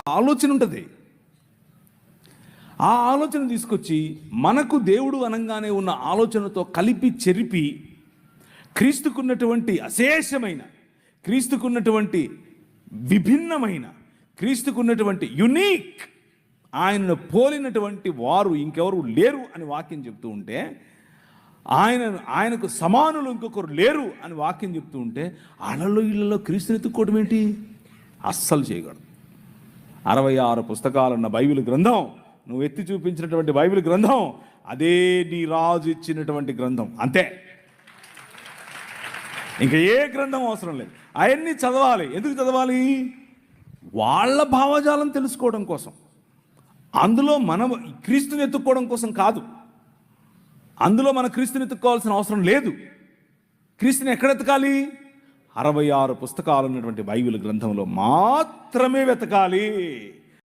ఆలోచన ఉంటుంది. ఆ ఆలోచన తీసుకొచ్చి మనకు దేవుడు అనంగానే ఉన్న ఆలోచనతో కలిపి చెరిపి క్రీస్తుకున్నటువంటి అశేషమైన, క్రీస్తుకున్నటువంటి విభిన్నమైన, క్రీస్తుకున్నటువంటి యునీక్, ఆయనను పోలినటువంటి వారు ఇంకెవరు లేరు అని వాక్యం చెప్తూ ఉంటే, ఆయనకు సమానులు ఇంకొకరు లేరు అని వాక్యం చెప్తూ ఉంటే, అలలో ఇళ్లలో క్రీస్తుని ఎత్తుక్కోవడం ఏంటి? అస్సలు చేయకూడదు. 66 పుస్తకాలున్న బైబిల్ గ్రంథం, నువ్వు ఎత్తి చూపించినటువంటి బైబిల్ గ్రంథం, అదే నీ రాజు ఇచ్చినటువంటి గ్రంథం, అంతే. ఇంకా ఏ గ్రంథం అవసరం లేదు. అవన్నీ చదవాలి. ఎందుకు చదవాలి? వాళ్ళ భావజాలం తెలుసుకోవడం కోసం. అందులో మనం క్రీస్తుని ఎత్తుక్కోవడం కోసం కాదు. అందులో మన క్రీస్తుని ఎత్తుక్కోవాల్సిన అవసరం లేదు. క్రీస్తుని ఎక్కడ ఎతకాలి? 66 పుస్తకాలు ఉన్నటువంటి బైబిల్ గ్రంథంలో మాత్రమే వెతకాలి.